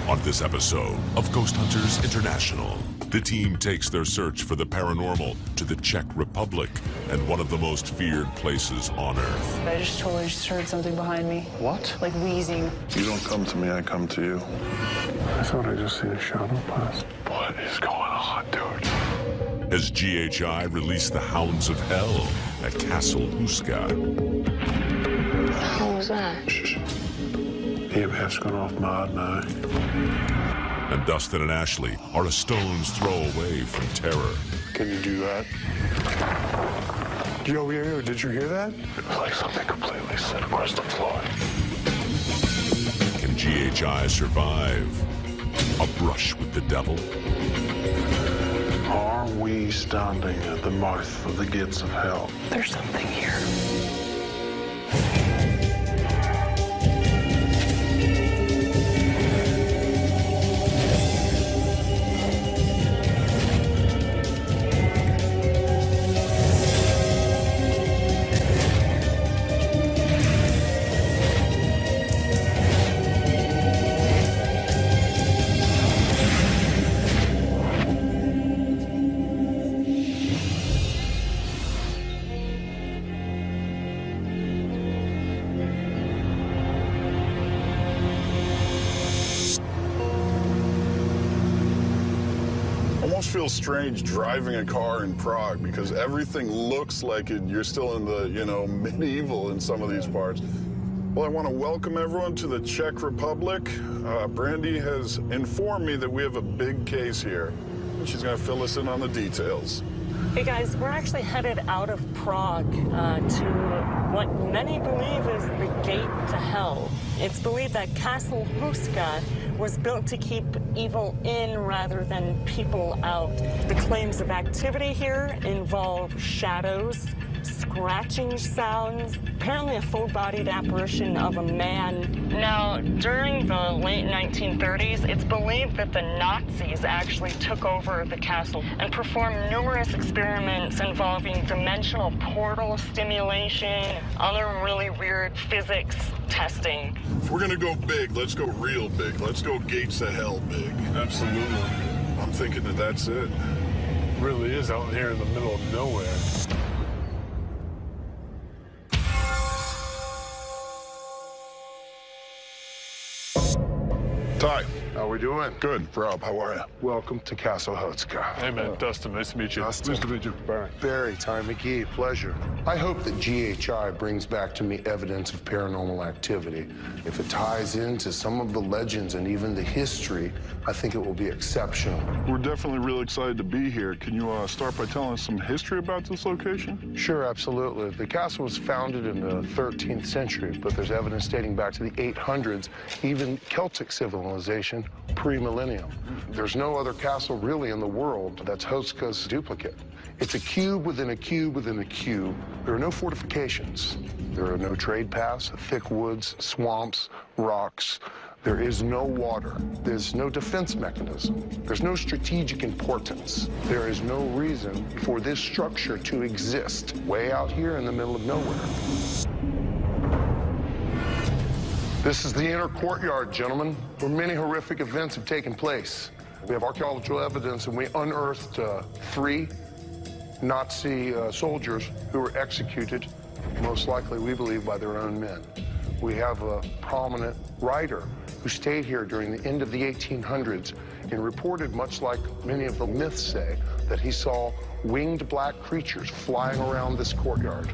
On this episode of Ghost Hunters International, the team takes their search for the paranormal to the Czech Republic and one of the most feared places on Earth. I just totally heard something behind me. What? Like wheezing. You don't come to me, I come to you. I thought I just seen a shadow pass. What is going on, dude? As GHI release the Hounds of Hell at Castle Huska. How was that? Shh. EMF's gone off my eye. And Dustin and Ashley are a stone's throw away from terror. Can you do that? Yo, did you hear that? It was like something completely slid across the floor. Can GHI survive a brush with the devil? Are we standing at the mouth of the gates of hell? There's something here. Almost feels strange driving a car in Prague because everything looks like you're still in the, medieval in some of these parts. Well, I want to welcome everyone to the Czech Republic. Brandy has informed me that we have a big case here. She's going to fill us in on the details. Hey guys, we're actually headed out of Prague to what many believe is the gate to hell. It's believed that Castle Huska was built to keep evil in rather than people out. The claims of activity here involve shadows, scratching sounds, apparently a full-bodied apparition of a man. Now, during the late 1930s, it's believed that the Nazis actually took over the castle and performed numerous experiments involving dimensional portal stimulation, other really weird physics testing. If we're going to go big, let's go real big. Let's go gates to hell big. Absolutely. I'm thinking that that's it. It really is out here in the middle of nowhere. Ty. How we doing? Good. Rob, how are you? Welcome to Castle Huska. Hey, man. Dustin, nice to meet you. Dustin. Nice to meet you. Barry, Ty McGee, pleasure. I hope that GHI brings back to me evidence of paranormal activity. If it ties into some of the legends and even the history, I think it will be exceptional. We're definitely really excited to be here. Can you start by telling us some history about this location? Sure, absolutely. The castle was founded in the 13th century, but there's evidence dating back to the 800s, even Celtic civilization, pre-millennium. There's no other castle really in the world that's Huska's duplicate. It's a cube within a cube within a cube. There are no fortifications. There are no trade paths, thick woods, swamps, rocks. There is no water. There's no defense mechanism. There's no strategic importance. There is no reason for this structure to exist way out here in the middle of nowhere. This is the inner courtyard, gentlemen, where many horrific events have taken place. We have archaeological evidence, and we unearthed 3 Nazi soldiers who were executed, most likely, we believe, by their own men. We have a prominent writer who stayed here during the end of the 1800s and reported, much like many of the myths say, that he saw winged black creatures flying around this courtyard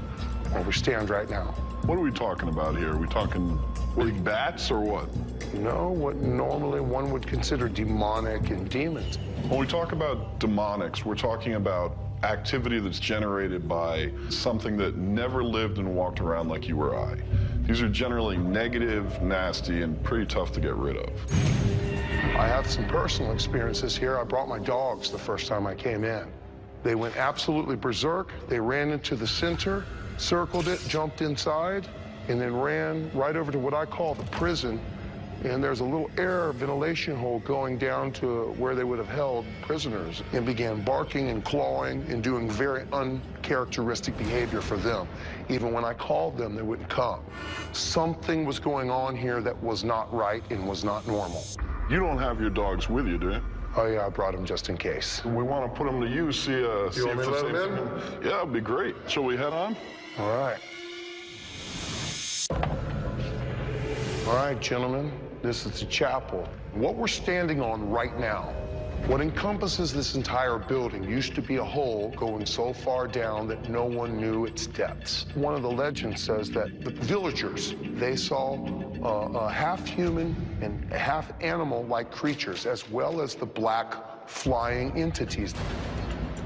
where we stand right now. What are we talking about here? Are we talking big bats or what? No, what normally one would consider demonic and demons. When we talk about demonics, we're talking about activity that's generated by something that never lived and walked around like you or I. These are generally negative, nasty, and pretty tough to get rid of. I have some personal experiences here. I brought my dogs the first time I came in. They went absolutely berserk. They ran into the center, circled it, jumped inside, and then ran right over to what I call the prison. And there's a little air ventilation hole going down to where they would have held prisoners, and began barking and clawing and doing very uncharacteristic behavior for them. Even when I called them, they wouldn't come. Something was going on here that was not right and was not normal. You don't have your dogs with you, do you? Oh, yeah, I brought him just in case. We want to put them to use, see if want me to let 'em in? Yeah, it'd be great. Shall we head on? All right. All right, gentlemen, this is the chapel. What we're standing on right now, what encompasses this entire building, used to be a hole going so far down that no one knew its depths. One of the legends says that the villagers, they saw half-human and half-animal-like creatures, as well as the black flying entities.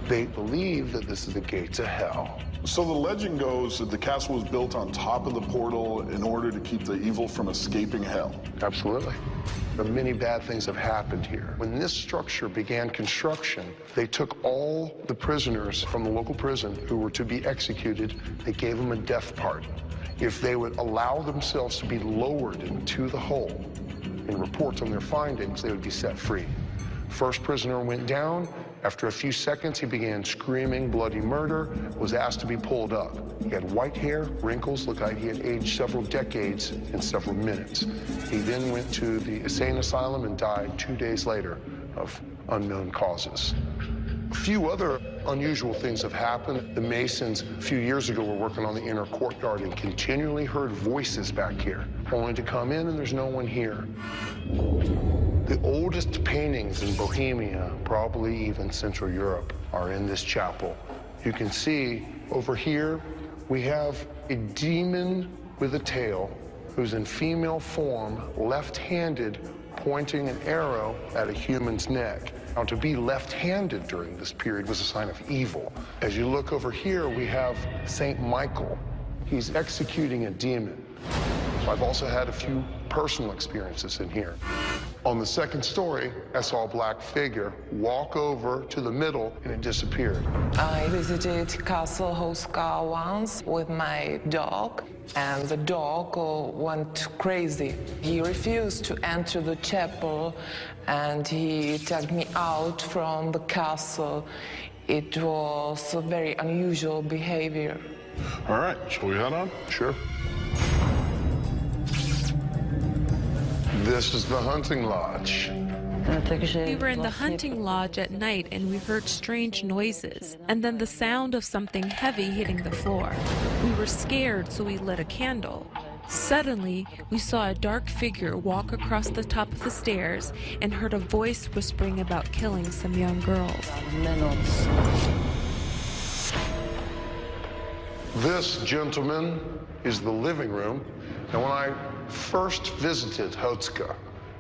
They believe that this is the gate to hell. So the legend goes that the castle was built on top of the portal in order to keep the evil from escaping hell. Absolutely. But many bad things have happened here. When this structure began construction, they took all the prisoners from the local prison who were to be executed, they gave them a death pardon. If they would allow themselves to be lowered into the hole and report on their findings, they would be set free. First prisoner went down. After a few seconds, he began screaming bloody murder, was asked to be pulled up. He had white hair, wrinkles, looked like he had aged several decades in several minutes. He then went to the insane asylum and died 2 days later of unknown causes. A few other unusual things have happened. The Masons, a few years ago, were working on the inner courtyard and continually heard voices back here, only to come in and there's no one here. The oldest paintings in Bohemia, probably even Central Europe, are in this chapel. You can see over here, we have a demon with a tail who's in female form, left-handed, pointing an arrow at a human's neck. Now, to be left-handed during this period was a sign of evil. As you look over here, we have Saint Michael. He's executing a demon. I've also had a few personal experiences in here. On the second story, I saw a black figure walk over to the middle, and it disappeared. I visited Castle Huska once with my dog, and the dog went crazy. He refused to enter the chapel, and he took me out from the castle. It was a very unusual behavior. All right, shall we head on? Sure. This is the hunting lodge. We were in the hunting lodge at night and we heard strange noises and then the sound of something heavy hitting the floor. We were scared, so we lit a candle. Suddenly, we saw a dark figure walk across the top of the stairs and heard a voice whispering about killing some young girls. This, gentlemen, is the living room. And when I first visited Hotska,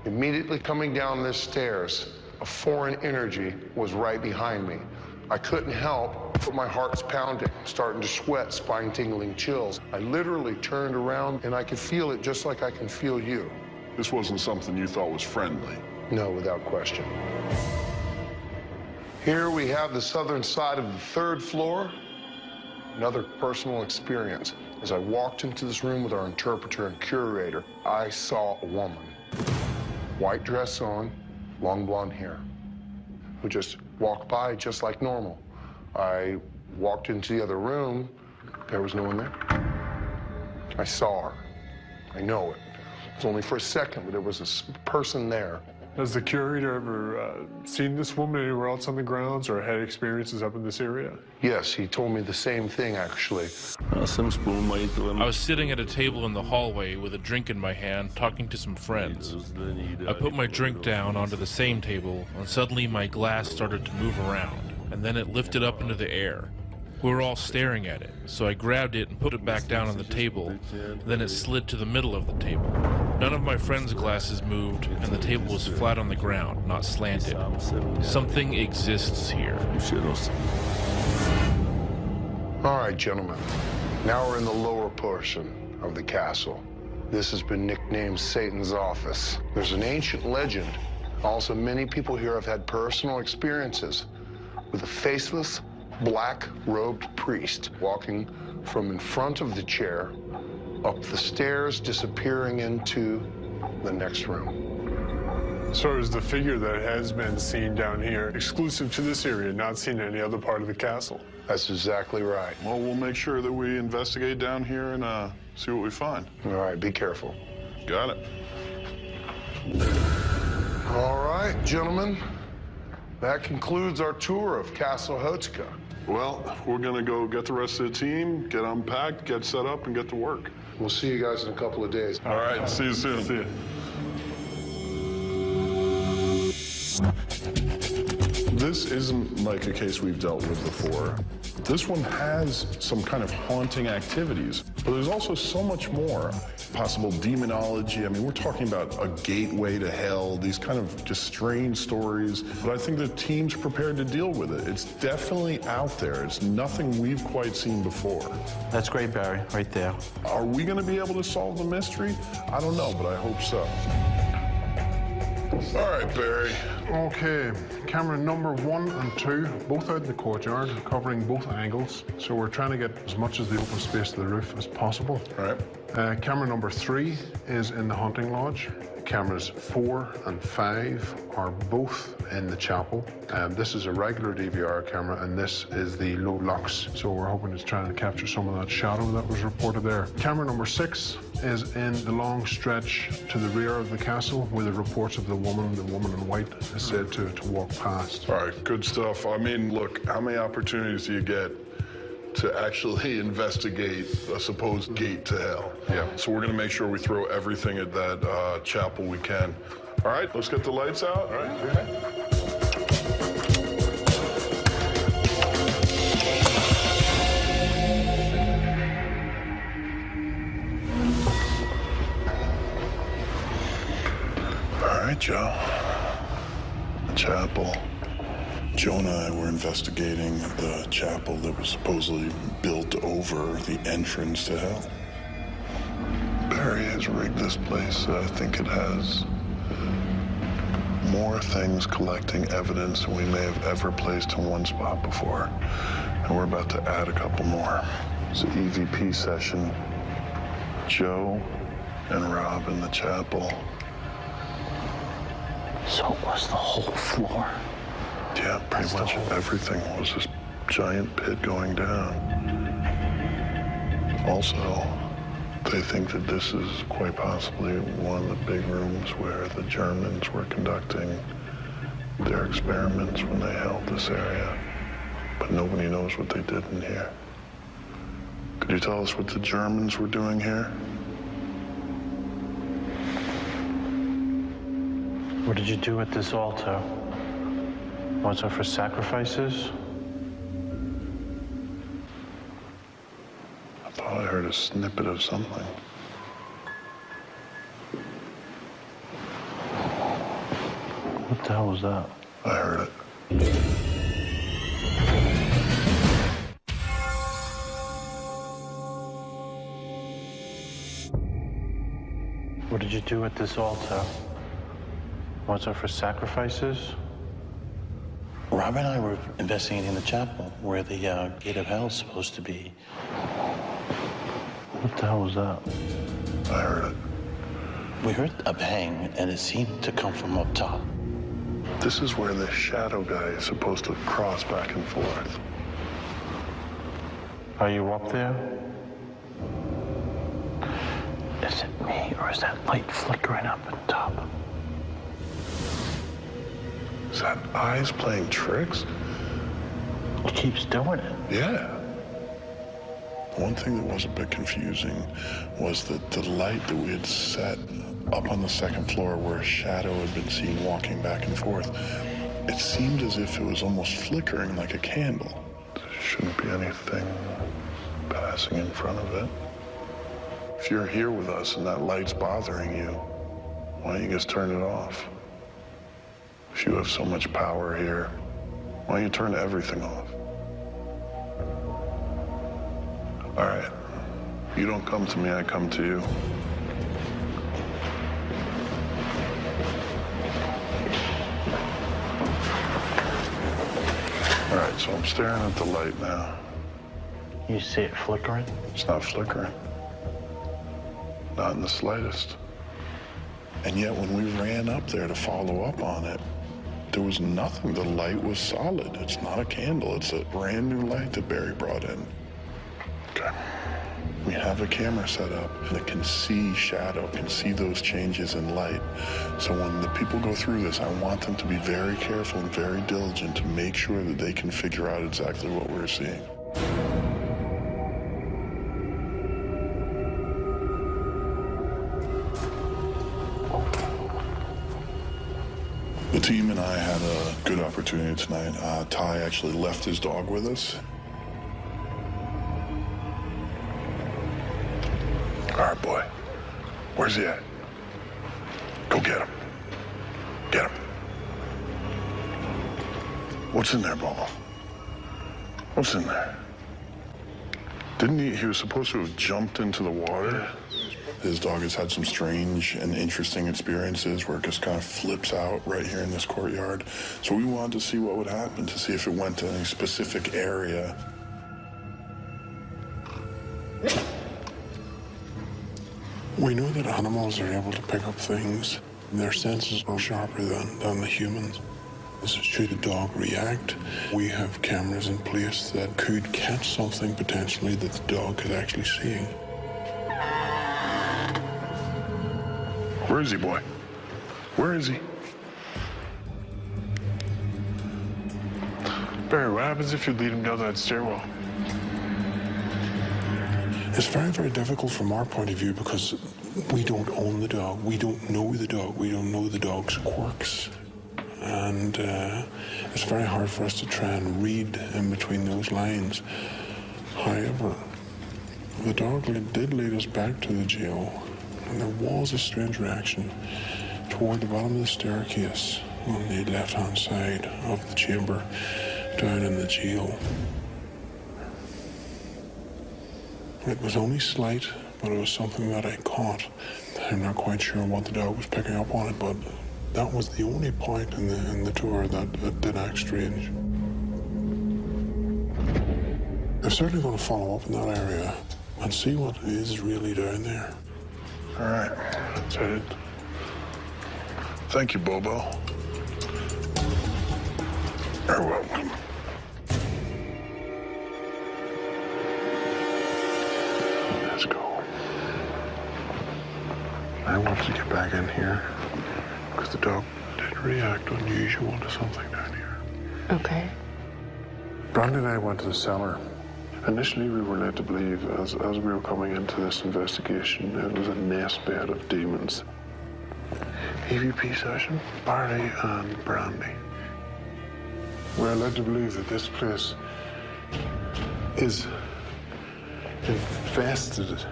immediately coming down this stairs, a foreign energy was right behind me. I couldn't help, but my heart's pounding, starting to sweat, spine-tingling chills. I literally turned around, and I could feel it just like I can feel you. This wasn't something you thought was friendly. No, without question. Here we have the southern side of the third floor. Another personal experience. As I walked into this room with our interpreter and curator, I saw a woman, white dress on, long blonde hair, who just walked by just like normal. I walked into the other room, there was no one there. I saw her. I know it. It was only for a second, but there was a person there. Has the curator ever seen this woman anywhere else on the grounds or had experiences up in this area? Yes, he told me the same thing, actually. I was sitting at a table in the hallway with a drink in my hand, talking to some friends. I put my drink down onto the same table, and suddenly my glass started to move around, and then it lifted up into the air. We were all staring at it, so I grabbed it and put it back down on the table, then it slid to the middle of the table. None of my friends' glasses moved, and the table was flat on the ground, not slanted. Something exists here. All right, gentlemen. Now we're in the lower portion of the castle. This has been nicknamed Satan's office. There's an ancient legend. Also, many people here have had personal experiences with a faceless, black-robed priest walking from in front of the chair up the stairs, disappearing into the next room. So is the figure that has been seen down here exclusive to this area, not seen in any other part of the castle? That's exactly right. Well, we'll make sure that we investigate down here and see what we find. All right, be careful. Got it. All Gentlemen, that concludes our tour of Castle Hochka. Well, we're gonna go get the rest of the team, get unpacked, get set up, and get to work. We'll see you guys in a couple of days. All right, see you soon. See you. This isn't like a case we've dealt with before. This one has some kind of haunting activities, but there's also so much more. Possible demonology. I mean, we're talking about a gateway to hell, these kind of just strange stories. But I think the team's prepared to deal with it. It's definitely out there. It's nothing we've quite seen before. That's great, Barry, right there. Are we going to be able to solve the mystery? I don't know, but I hope so. All right, Barry. Okay, camera number 1 and 2, both out in the courtyard, covering both angles. So we're trying to get as much of the open space to the roof as possible. All right. Camera number 3 is in the hunting lodge. Cameras 4 and 5 are both in the chapel. This is a regular DVR camera, and this is the low lux. So we're hoping to try and capture some of that shadow that was reported there. Camera number 6 is in the long stretch to the rear of the castle, where the reports of the woman in white, is said to walk past. All right, good stuff. I mean, look, how many opportunities do you get to actually investigate a supposed gate to hell? Yeah. So we're going to make sure we throw everything at that chapel we can. All right, let's get the lights out. All right. Okay. All right, Joe. The chapel. Joe and I were investigating the chapel that was supposedly built over the entrance to hell. Barry has rigged this place. I think it has more things collecting evidence than we may have ever placed in one spot before. And we're about to add a couple more. It's an EVP session. Joe and Rob in the chapel. So it was the whole floor? Yeah, pretty much everything was this giant pit going down. Also, they think that this is quite possibly one of the big rooms where the Germans were conducting their experiments when they held this area. But nobody knows what they did in here. Could you tell us what the Germans were doing here? What did you do at this altar? Was it for sacrifices? I thought I heard a snippet of something. What the hell was that? I heard it. What did you do at this altar? Was it for sacrifices? Rob and I were investigating the chapel where the gate of hell is supposed to be. What the hell was that? I heard it. We heard a bang, and it seemed to come from up top. This is where the shadow guy is supposed to cross back and forth. Are you up there? Is it me, or is that light flickering up at top? Is that eyes playing tricks? It keeps doing it. Yeah. One thing that was a bit confusing was that the light that we had set up on the second floor where a shadow had been seen walking back and forth, it seemed as if it was almost flickering like a candle. There shouldn't be anything passing in front of it. If you're here with us and that light's bothering you, why don't you just turn it off? If you have so much power here, why don't you turn everything off? All right. You don't come to me, I come to you. All right, so I'm staring at the light now. You see it flickering? It's not flickering. Not in the slightest. And yet when we ran up there to follow up on it, there was nothing. The light was solid. It's not a candle. It's a brand new light that Barry brought in. Okay. We have a camera set up that can see shadow, can see those changes in light. So when the people go through this, I want them to be very careful and very diligent to make sure that they can figure out exactly what we're seeing. The team and I had a good opportunity tonight. Ty actually left his dog with us. All right, boy. Where's he at? Go get him. Get him. What's in there, Bobo? What's in there? Didn't he was supposed to have jumped into the water? His dog has had some strange and interesting experiences where it just kind of flips out right here in this courtyard. So we wanted to see what would happen, to see if it went to any specific area. We know that animals are able to pick up things. Their senses are sharper than the humans. This is should the dog react. We have cameras in place that could catch something potentially that the dog is actually seeing. Where is he, boy? Where is he? Barry, what happens if you lead him down that stairwell? It's very, very difficult from our point of view because we don't own the dog. We don't know the dog. We don't know the dog's quirks. And it's very hard for us to try and read in between those lines. However, the dog did lead us back to the jail, and there was a strange reaction toward the bottom of the staircase on the left-hand side of the chamber down in the jail. It was only slight, but it was something that I caught. I'm not quite sure what the dog was picking up on it, but that was the only point in the tour that did act strange. I'm certainly going to follow up in that area and see what is really down there. All right. That's it. Thank you, Bobo. You're welcome. Let's go. I want to get back in here because the dog did react unusual to something down here. Okay. Brandy and I went to the cellar. Initially, we were led to believe, as we were coming into this investigation, it was a nest bed of demons. EVP session, Barney and Brandy. We're led to believe that this place is infested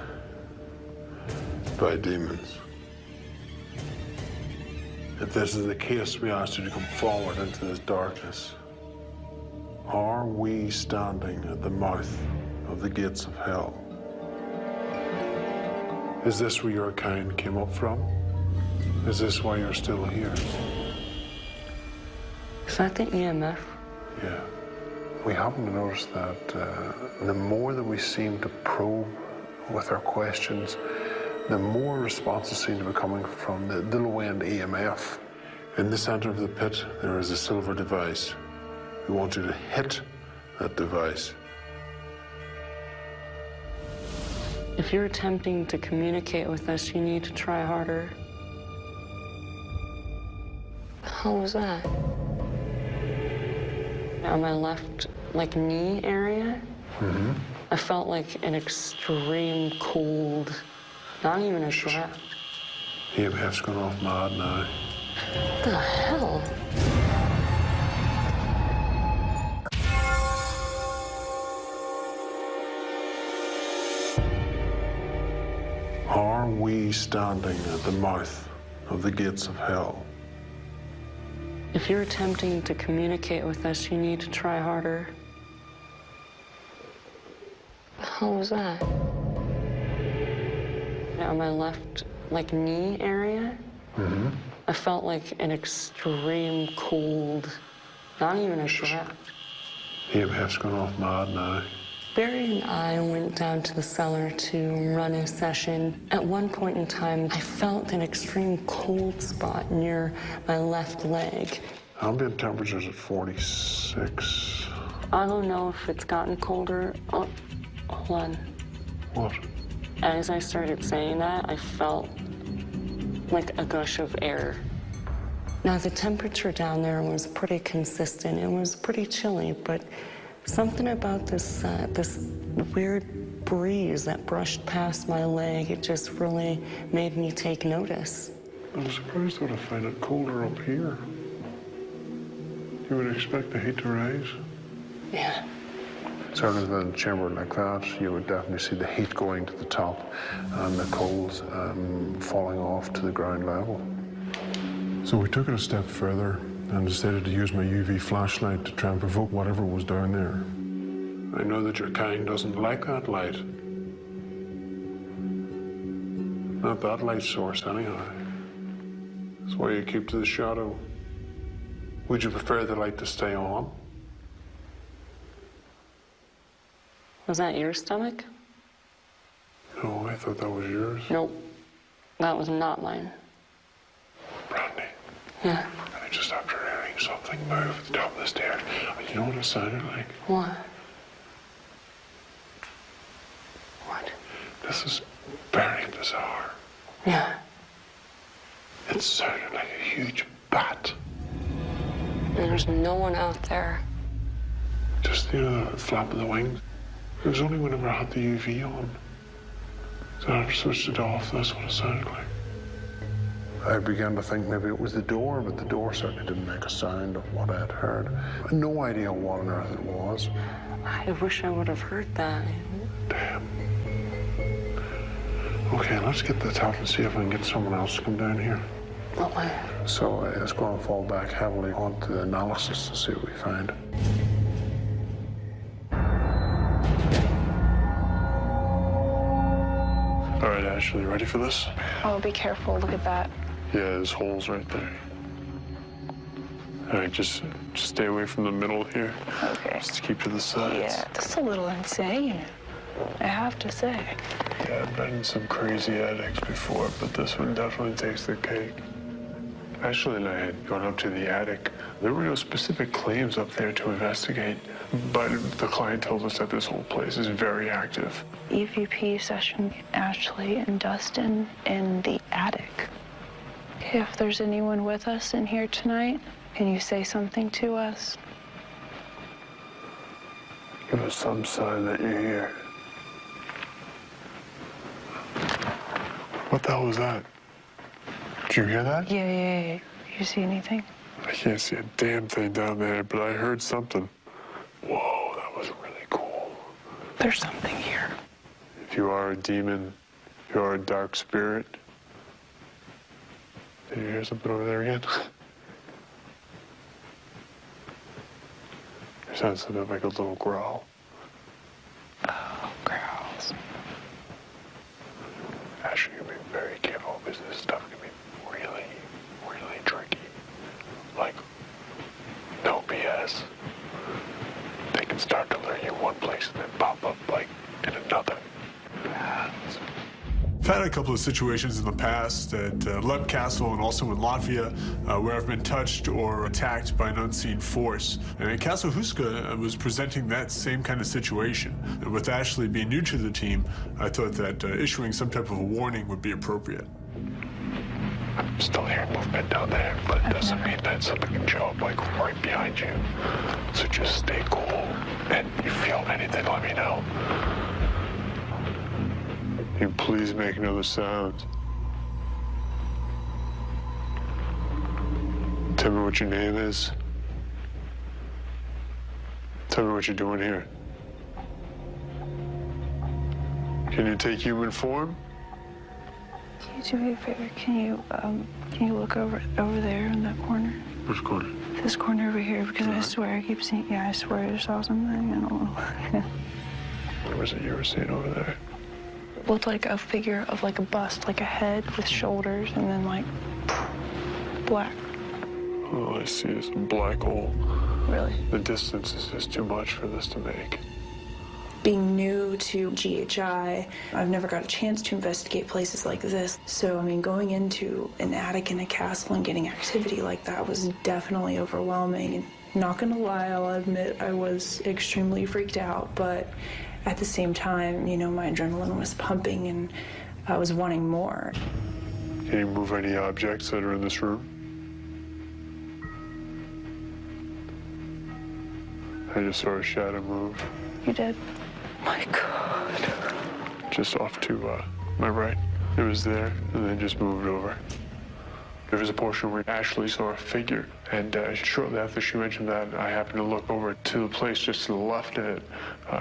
by demons. If this is the case, we ask you to come forward into this darkness. Are we standing at the mouth of the gates of hell? Is this where your kind came up from? Is this why you're still here? Is that the EMF? Yeah. We happen to notice that the more that we seem to probe with our questions, the more responses seem to be coming from the low-end EMF. In the center of the pit, there is a silver device. We want you to hit that device. If you're attempting to communicate with us, you need to try harder. How was that? On my left, knee area, I felt like an extreme cold, not even a draft. EMF's gone off mad now. What the hell? Are we standing at the mouth of the gates of hell? If you're attempting to communicate with us, you need to try harder. How was that? On my left, knee area, I felt like an extreme cold, not even a draft. EMF's gone off mad now. Barry and I went down to the cellar to run a session. At one point in time, I felt an extreme cold spot near my left leg. Ambient temperature's at 46. I don't know if it's gotten colder. Oh, hold on. What? As I started saying that, I felt like a gush of air. Now, the temperature down there was pretty consistent. It was pretty chilly, but something about this weird breeze that brushed past my leg, it just really made me take notice. I'm surprised that I find it colder up here. You would expect the heat to rise. Yeah. Certainly in a chamber like that, you would definitely see the heat going to the top and the cold falling off to the ground level. So we took it a step further and decided to use my UV flashlight to try and provoke whatever was down there. I know that your kind doesn't like that light. Not that light source, anyhow. That's why you keep to the shadow. Would you prefer the light to stay on? Was that your stomach? No, I thought that was yours. Nope. That was not mine. Brandy. Yeah. I just after hearing something move at the top of the stairs. And you know what it sounded like? What? What? This is very bizarre. Yeah. It sounded like a huge bat. There's no one out there. Just, you know, the flap of the wings. It was only whenever I had the UV on. So I switched it off, that's what it sounded like. I began to think maybe it was the door, but the door certainly didn't make a sound of what I had heard. I had no idea what on earth it was. I wish I would have heard that. Damn. Okay, let's get to the top and see if I can get someone else to come down here. Okay. So it's going to fall back heavily onto the analysis to see what we find. All right, Ashley, ready for this? Oh, be careful. Look at that. Yeah, there's holes right there. All right, just stay away from the middle here. Okay. Just keep to the sides. Yeah, that's a little insane, I have to say. Yeah, I've been in some crazy attics before, but this one definitely takes the cake. Ashley and I had gone up to the attic. There were no specific claims up there to investigate, but the client told us that this whole place is very active. EVP session, Ashley and Dustin in the attic. If there's anyone with us in here tonight, can you say something to us? Give us some sign that you're here. What the hell was that? Did you hear that? Yeah. You see anything? I can't see a damn thing down there, but I heard something. Whoa, that was really cool. There's something here. If you are a demon, you are a dark spirit. Did you hear something over there again? It sounds something like a little growl. Oh, growls. Ashley, you be very careful because this stuff can be really, really tricky. Like, no BS. They can start to lure you one place and then pop up, like, in another. I've had a couple of situations in the past at Lund Castle and also in Latvia where I've been touched or attacked by an unseen force. And in Castle Huska, I was presenting that same kind of situation. And with Ashley being new to the team, I thought that issuing some type of a warning would be appropriate. I'm still hearing movement down there, but it doesn't mean that something can show up, like, right behind you. So just stay cool. And if you feel anything, let me know. Can you please make no other sounds? Tell me what your name is. Tell me what you're doing here. Can you take human form? Can you do me a favor? Can you look over there in that corner? Which corner? This corner over here, because I swear I keep seeing. Yeah, I swear I saw something. I don't know. What was it you were seeing over there? Looked like a figure of like a bust, like a head with shoulders, and then like black. All I see is a black hole. Really? The distance is just too much for this to make. Being new to GHI, I've never got a chance to investigate places like this. So, I mean, going into an attic in a castle and getting activity like that was definitely overwhelming. And not gonna lie, I'll admit I was extremely freaked out, but At the same time, you know, my adrenaline was pumping and I was wanting more. Can you move any objects that are in this room? I just saw a shadow move. You did? My God. Just off to my right. It was there, and then just moved over. There was a portion where Ashley saw a figure, and shortly after she mentioned that, I happened to look over to the place just to the left of it,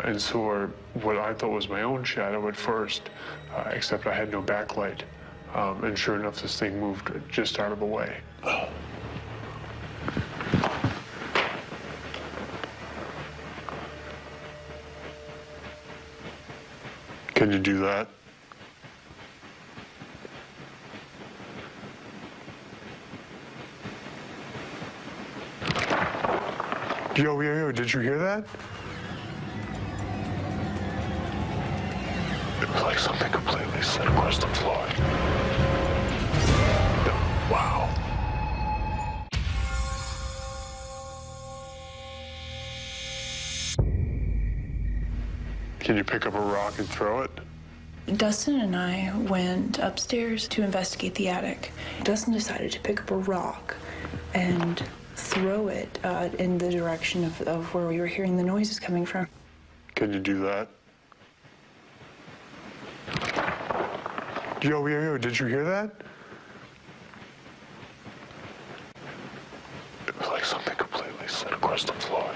and saw what I thought was my own shadow at first, except I had no backlight. And sure enough, this thing moved just out of the way. Can you do that? Yo, did you hear that? It was like something completely slid across the floor. Wow. Can you pick up a rock and throw it? Dustin and I went upstairs to investigate the attic. Dustin decided to pick up a rock and throw it in the direction of where we were hearing the noises coming from. Can you do that? Yo, did you hear that? It was like something completely slid across the floor.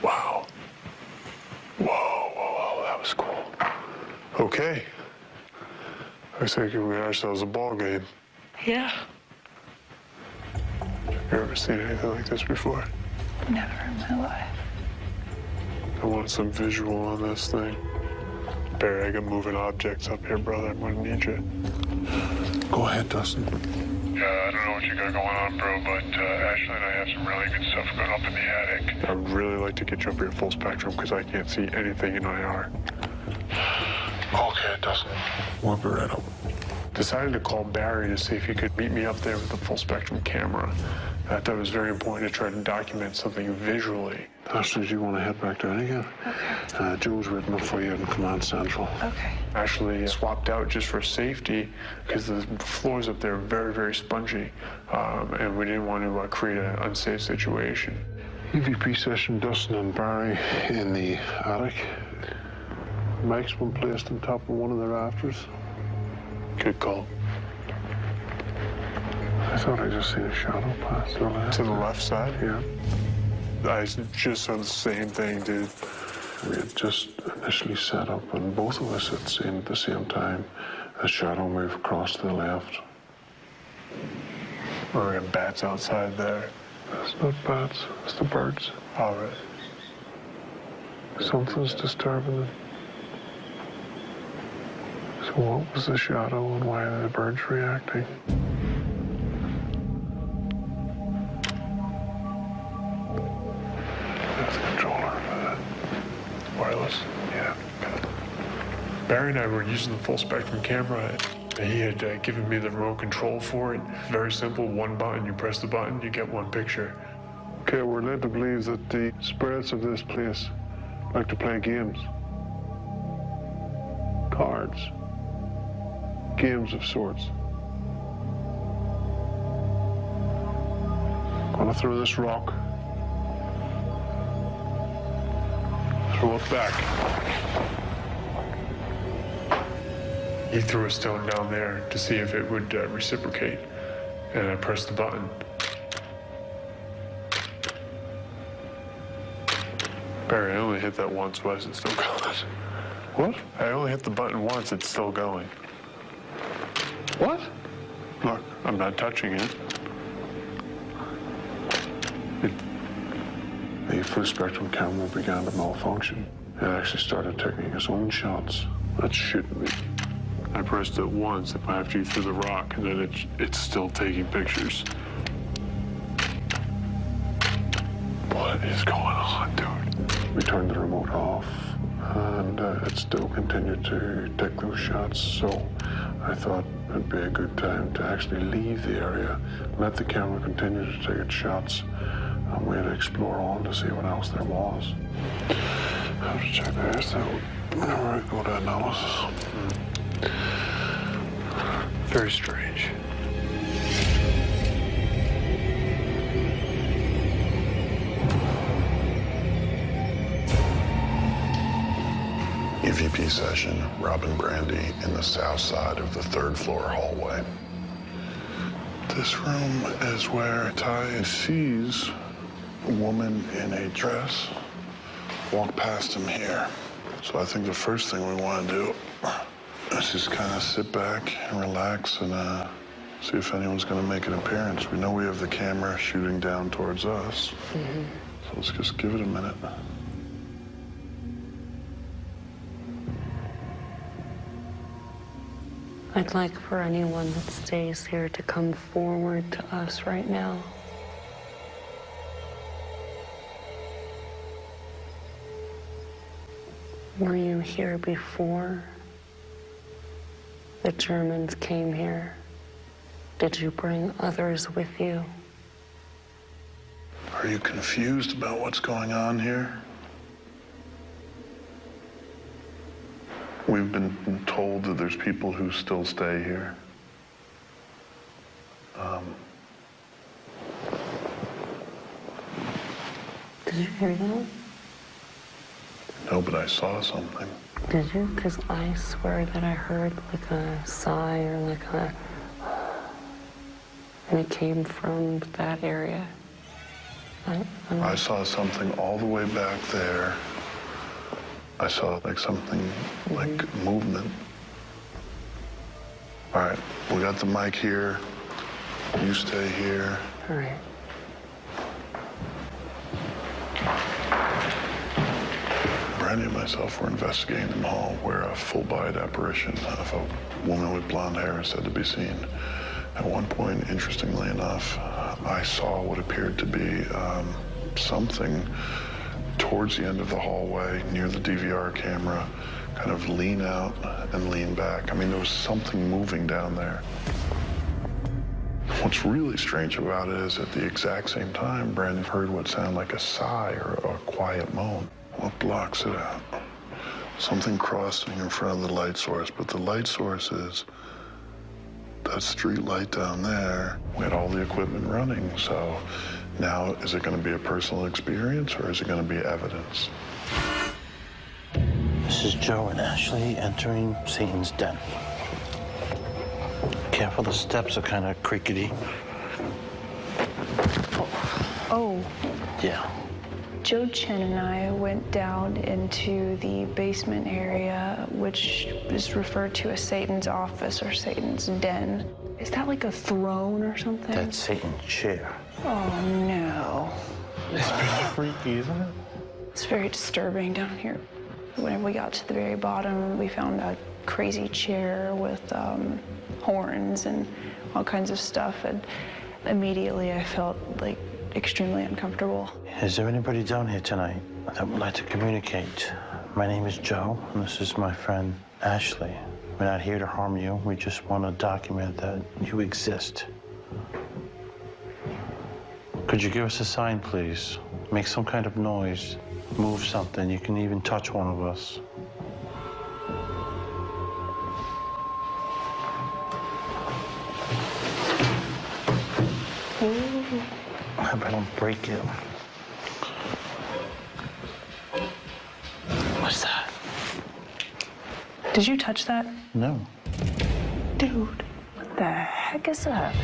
Wow. Whoa, that was cool. Okay. Looks like we got ourselves a ball game. Yeah. You ever seen anything like this before? Never in my life. I want some visual on this thing. Barry, I got moving objects up here, brother. I'm gonna need you. Go ahead, Dustin. Yeah, I don't know what you got going on, bro, but Ashley and I have some really good stuff going up in the attic. I'd really like to get you up here full spectrum because I can't see anything in IR. Okay, Dustin. We'll be right up. Decided to call Barry to see if he could meet me up there with the full spectrum camera. I thought it was very important to try to document something visually. Ashley, do you want to head back down again? Okay. Joe's written up for you in Command Central. Okay. Ashley swapped out just for safety because the floors up there are very, very spongy, and we didn't want to create an unsafe situation. EVP session, Dustin and Barry in the attic. Mike's been placed on top of one of the rafters. Good call. I thought I just seen a shadow pass to the left. To the left side? Yeah. I just saw the same thing, dude. We had just initially set up, and both of us had seen at the same time a shadow move across to the left. Or we have bats outside there. That's not bats, it's the birds. All right. Something's disturbing them. So what was the shadow and why are the birds reacting? That's the controller for that. Wireless? Yeah. Barry and I were using the full spectrum camera. He had given me the remote control for it. Very simple, one button, you press the button, you get one picture. Okay, we're led to believe that the spirits of this place like to play games. Cards. Games of sorts. Gonna throw this rock. Throw it back. He threw a stone down there to see if it would reciprocate, and I pressed the button. Barry, I only hit that once. Why is it still going? What? I only hit the button once. It's still going. What? Look, I'm not touching it. The full spectrum camera began to malfunction. It actually started taking its own shots. That's shooting me. I pressed it once after you threw the rock, and then it's still taking pictures. What is going on, dude? We turned the remote off, and it still continued to take those shots, so I thought it'd be a good time to actually leave the area, let the camera continue to take its shots, And we'd explore on to see what else there was. I have to check this out whenever I go to analysis. Very strange. EVP session, Rob and Brandy in the south side of the 3rd floor hallway. This room is where Ty sees a woman in a dress walk past him here. So I think the first thing we want to do is just kind of sit back and relax and see if anyone's going to make an appearance. We know we have the camera shooting down towards us. So let's just give it a minute. I'd like for anyone that stays here to come forward to us right now. Were you here before the Germans came here? Did you bring others with you? Are you confused about what's going on here? We've been told that there's people who still stay here. Did you hear that? No, but I saw something. Did you? Because I swear that I heard like a sigh or like a... And it came from that area. I saw something all the way back there. I saw like something like movement. All right, we got the mic here. You stay here. All right. Brandy and myself were investigating in the hall where a full-bodied apparition of a woman with blonde hair is said to be seen. At one point, interestingly enough, I saw what appeared to be something towards the end of the hallway near the DVR camera kind of lean out and lean back. I mean, there was something moving down there. What's really strange about it is at the exact same time, Brandon heard what sounded like a sigh or a quiet moan. What blocks it out? Something crossing in front of the light source, but the light source is that street light down there. We had all the equipment running, so now is it going to be a personal experience or is it going to be evidence? This is Joe and Ashley entering Satan's den. Careful, the steps are kind of creakety. Oh. Yeah. Joe Chen and I went down into the basement area, which is referred to as Satan's office or Satan's den. Is that like a throne or something? That's Satan's chair. Oh, no. It's pretty freaky, isn't it? It's very disturbing down here. When we got to the very bottom, we found a crazy chair with horns and all kinds of stuff, and immediately I felt like extremely uncomfortable. Is there anybody down here tonight that would like to communicate? My name is Joe, and this is my friend Ashley. We're not here to harm you. We just want to document that you exist. Could you give us a sign, please? Make some kind of noise. Move something. You can even touch one of us. I hope I don't break it. What's that? Did you touch that? No. Dude, what the heck is that?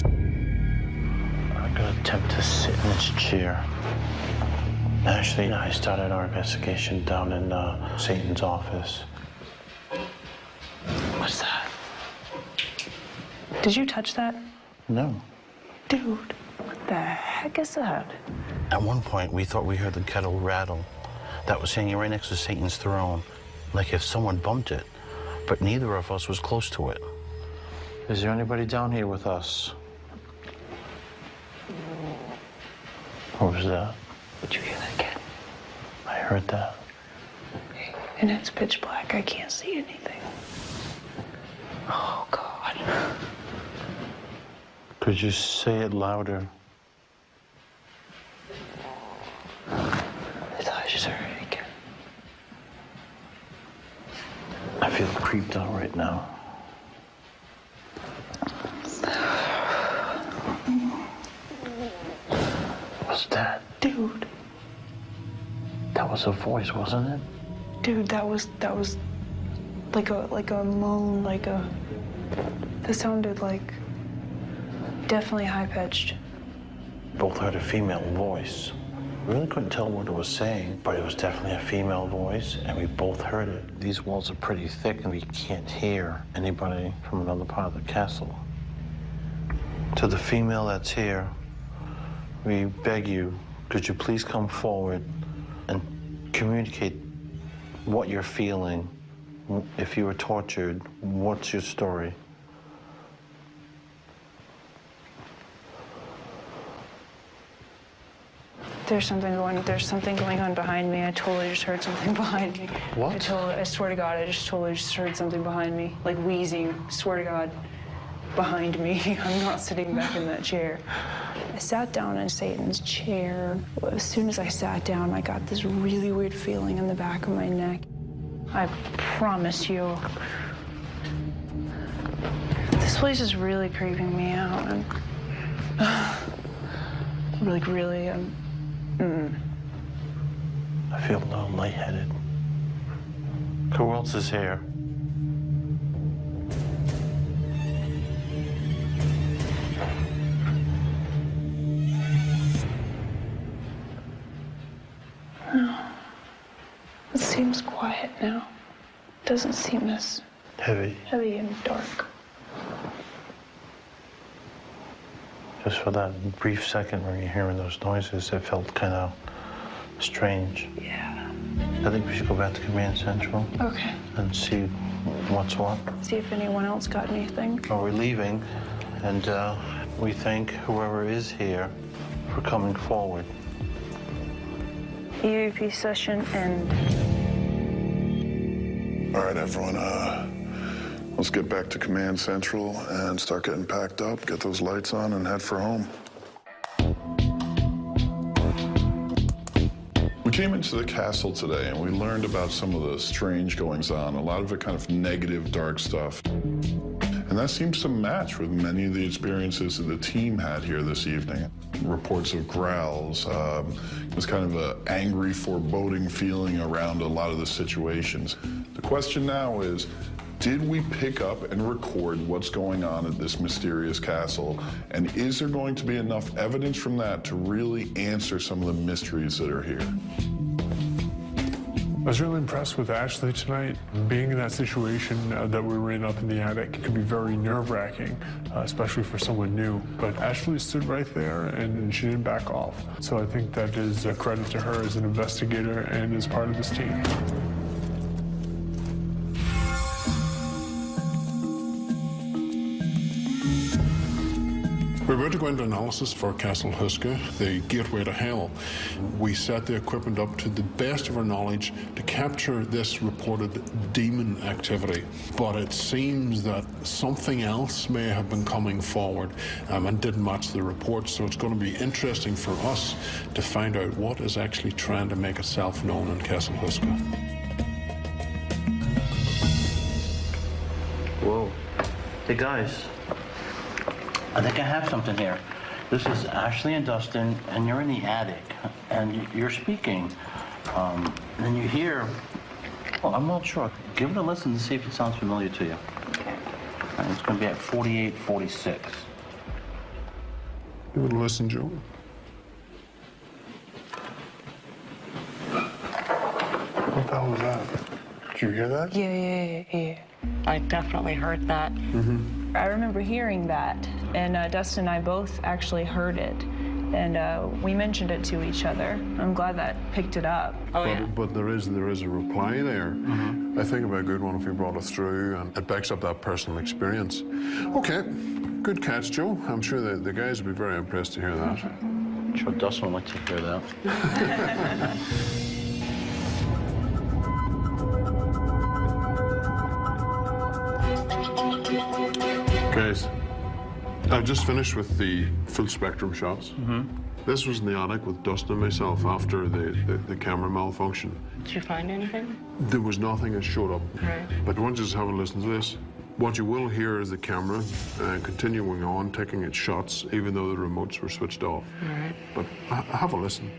I'm gonna attempt to sit in this chair. Ashley and I started our investigation down in Satan's office. What's that? Did you touch that? No. Dude, what the heck is that? At one point, we thought we heard the kettle rattle. That was hanging right next to Satan's throne, like if someone bumped it, but neither of us was close to it. Is there anybody down here with us? What was that? Did you hear that, kid? I heard that. And it's pitch black. I can't see anything. Oh, God. Could you say it louder? His eyes are hurting. I feel creeped out right now. What's that? Dude. That was a voice, wasn't it? Dude, that was like a moan, that sounded like definitely high-pitched. Both heard a female voice. We really couldn't tell what it was saying, but it was definitely a female voice, and we both heard it. These walls are pretty thick, and we can't hear anybody from another part of the castle. To the female that's here, we beg you, could you please come forward and communicate what you're feeling? If you were tortured, what's your story? There's something going on behind me. I totally just heard something behind me. What? I swear to God, I just totally just heard something behind me, like wheezing. Swear to God, behind me. I'm not sitting back in that chair. I sat down in Satan's chair. As soon as I sat down, I got this really weird feeling in the back of my neck. I promise you, this place is really creeping me out. Like, really, I feel a little lightheaded. Who else is here? No. It seems quiet now. It doesn't seem as heavy and dark. Just for that brief second when you're hearing those noises, it felt kind of strange. Yeah. I think we should go back to Command Central. Okay. And see what's what. See if anyone else got anything. Well, we're leaving, and we thank whoever is here for coming forward. EVP session end. All right, everyone, let's get back to Command Central and start getting packed up, get those lights on, and head for home. We came into the castle today, and we learned about some of the strange goings-on, a lot of it kind of negative, dark stuff. And that seems to match with many of the experiences that the team had here this evening. Reports of growls, this kind of an angry, foreboding feeling around a lot of the situations. The question now is, did we pick up and record what's going on at this mysterious castle? And is there going to be enough evidence from that to really answer some of the mysteries that are here? I was really impressed with Ashley tonight. Being in that situation that we were in up in the attic could be very nerve-wracking, especially for someone new. But Ashley stood right there and she didn't back off. So I think that is a credit to her as an investigator and as part of this team. We're about to go into analysis for Castle Huska, the gateway to hell. We set the equipment up to the best of our knowledge to capture this reported demon activity. But it seems that something else may have been coming forward and didn't match the report. So it's going to be interesting for us to find out what is actually trying to make itself known in Castle Huska. Whoa. Hey, guys. I think I have something here. This is Ashley and Dustin, and you're in the attic, and you're speaking. And you hear, well, I'm not sure. Give it a listen to see if it sounds familiar to you. Okay. And it's going to be at 4846. Give it a listen, Joe. What the hell was that? Did you hear that? Yeah. I definitely heard that. Mm-hmm. I remember hearing that, and Dustin and I both actually heard it, and we mentioned it to each other. I'm glad that picked it up. But there is a reply there. Mm-hmm. I think it'd be a good one if you brought it through, and it backs up that personal experience. Okay, good catch, Joe. I'm sure the guys would be very impressed to hear that. I'm sure Dustin would like to hear that. Guys, I've just finished with the full spectrum shots. This was in the attic with Dustin and myself after the camera malfunction. Did you find anything? There was nothing that showed up. Right. But I want you to just have a listen to this. What you will hear is the camera continuing on, taking its shots, even though the remotes were switched off. All right. But have a listen.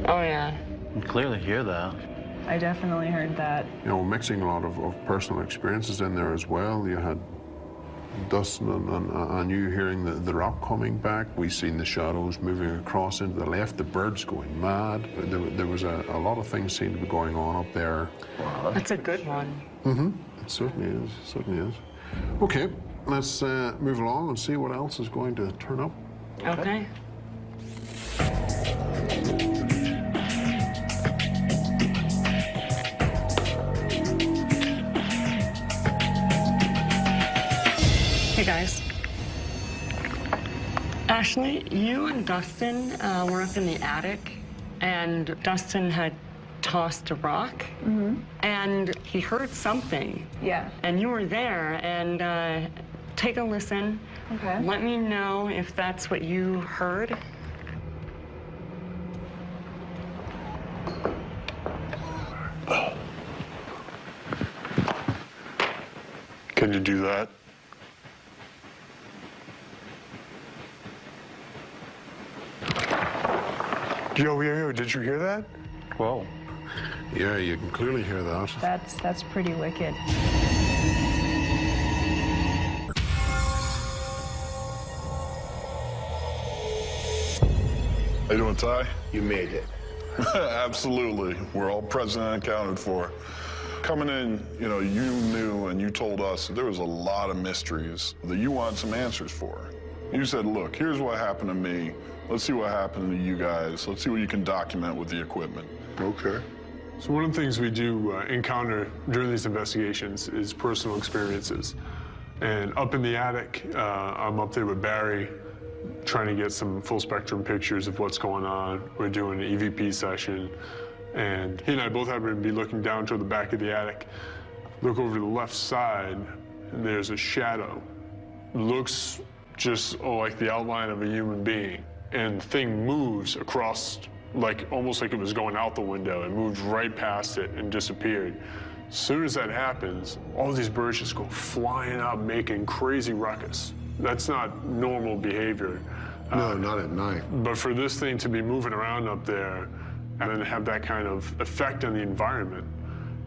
Oh, yeah. You can clearly hear that. I definitely heard that. You know, mixing a lot of personal experiences in there as well. You had Dustin and you hearing the rock coming back. We seen the shadows moving across into the left, the birds going mad. There was a lot of things seemed to be going on up there. That's a good one. It certainly is, certainly is. Okay, let's move along and see what else is going to turn up. Okay. Hey guys. Ashley, you and Dustin were up in the attic, and Dustin had tossed a rock, and he heard something. Yeah. And you were there, and take a listen. Okay. Let me know if that's what you heard. Can you do that? Yo, did you hear that? Whoa. Yeah, you can clearly hear that. That's pretty wicked. How you doing, Ty? You made it. Absolutely. We're all present and accounted for. Coming in, you know, you knew and you told us that there was a lot of mysteries that you wanted some answers for. You said, look, here's what happened to me. Let's see what happened to you guys. Let's see what you can document with the equipment. Okay. So one of the things we do encounter during these investigations is personal experiences. And up in the attic, I'm up there with Barry, trying to get some full spectrum pictures of what's going on. We're doing an EVP session, and he and I both happen to be looking down toward the back of the attic. Look over to the left side, and there's a shadow. Looks just like the outline of a human being. And the thing moves across, like almost like it was going out the window. It moved right past it and disappeared. As soon as that happens, all these birds just go flying up, making crazy ruckus. That's not normal behavior. No, not at night. But for this thing to be moving around up there and then have that kind of effect on the environment,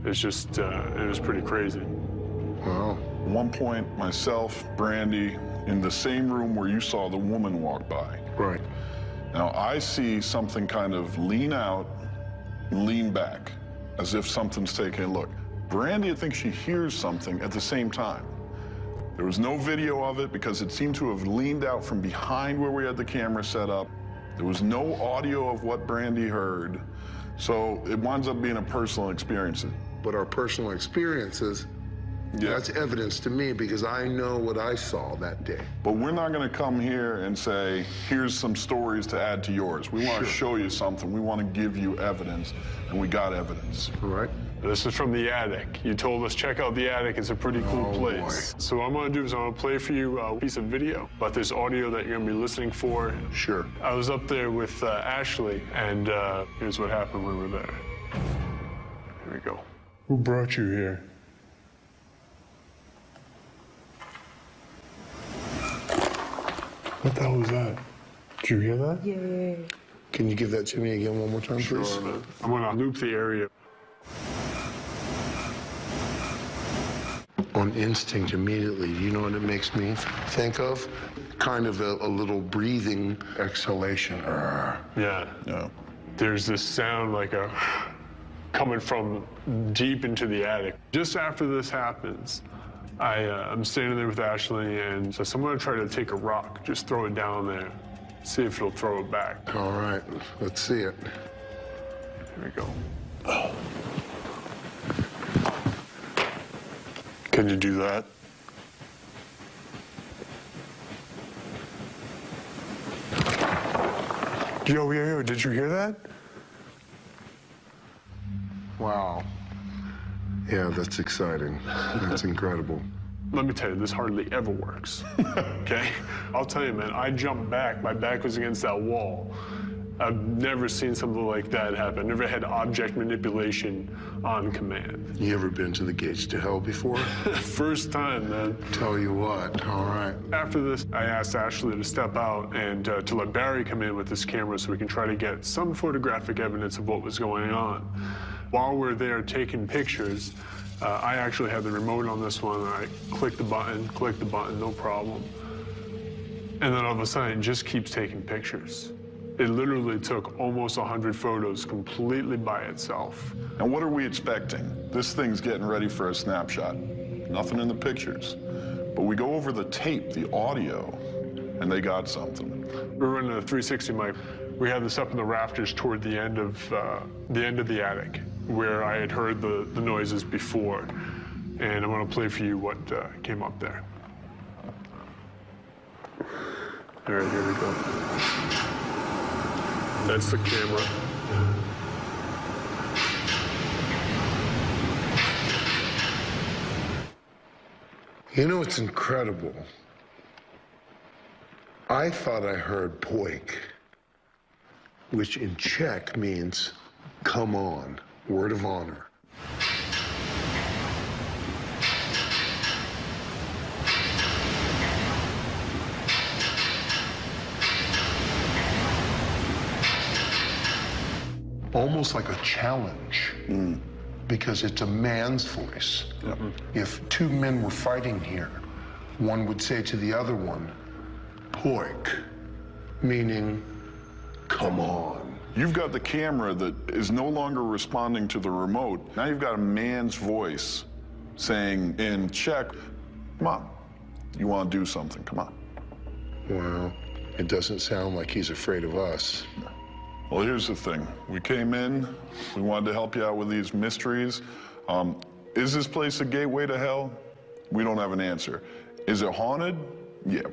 it's just, it was pretty crazy. Wow. At one point, myself, Brandy, in the same room where you saw the woman walk by. Right. Now, I see something kind of lean out and lean back, as if something's taking a look. Brandy, I think she hears something at the same time. There was no video of it because it seemed to have leaned out from behind where we had the camera set up. There was no audio of what Brandy heard. So it winds up being a personal experience. But our personal experiences, that's evidence to me because I know what I saw that day. But we're not going to come here and say, here's some stories to add to yours. We want to show you something. We want to give you evidence, and we got evidence. All right. This is from the attic. You told us check out the attic. It's a pretty cool place. So what I'm going to do is I'm going to play for you a piece of video about this audio that you're going to be listening for. Sure. I was up there with Ashley, and here's what happened when we were there. Here we go. Who brought you here? What the hell was that? Did you hear that? Yeah. Can you give that to me again one more time, please? I'm going to loop the area. On instinct, immediately, do you know what it makes me think of? Kind of a little breathing exhalation. Yeah. There's this sound like a coming from deep into the attic. Just after this happens, I'm standing there with Ashley, and so I'm going to try to take a rock, just throw it down there, see if it'll throw it back. All right, let's see it. Here we go. Can you do that? Yo, did you hear that? Wow. Yeah, that's exciting. That's incredible. Let me tell you, this hardly ever works, okay? I'll tell you, man, I jumped back. My back was against that wall. I've never seen something like that happen. Never had object manipulation on command. You ever been to the gates to hell before? First time, man. Tell you what, all right. After this, I asked Ashley to step out and to let Barry come in with this camera so we can try to get some photographic evidence of what was going on. While we're there taking pictures, I actually had the remote on this one, and I click the button, no problem. And then all of a sudden, it just keeps taking pictures. It literally took almost 100 photos completely by itself. And what are we expecting? This thing's getting ready for a snapshot. Nothing in the pictures. But we go over the tape, the audio, and they got something. We're running a 360 mic. We had this up in the rafters toward the end of the attic, where I had heard the noises before. And I'm gonna play for you what came up there. All right, here we go. That's the camera. You know, it's incredible. I thought I heard poik, which in Czech means come on, word of honor. Almost like a challenge, because it's a man's voice. If two men were fighting here, one would say to the other one, poik, meaning, come on. You've got the camera that is no longer responding to the remote. Now you've got a man's voice saying in Czech, come on, you want to do something, come on. Well, it doesn't sound like he's afraid of us. Well, here's the thing. We came in, we wanted to help you out with these mysteries. Is this place a gateway to hell? We don't have an answer. Is it haunted? Yeah.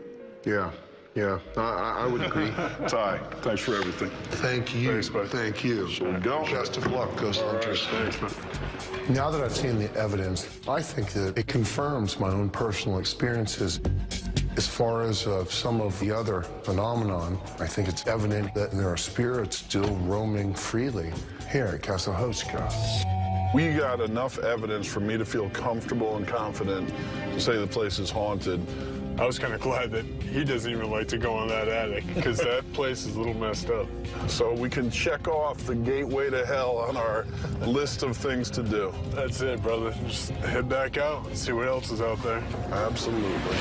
Yeah, I would agree. Ty, thanks for everything. Thank you. Thanks, bud. Thank you. So we go. Best of luck, Ghost Hunters. Thanks, man. Now that I've seen the evidence, I think that it confirms my own personal experiences. As far as some of the other phenomenon, I think it's evident that there are spirits still roaming freely here at Castle Houska. We got enough evidence for me to feel comfortable and confident to say the place is haunted. I was kind of glad that he doesn't even like to go in that attic, because that place is a little messed up. So we can check off the gateway to hell on our list of things to do. That's it, brother. Just head back out and see what else is out there. Absolutely.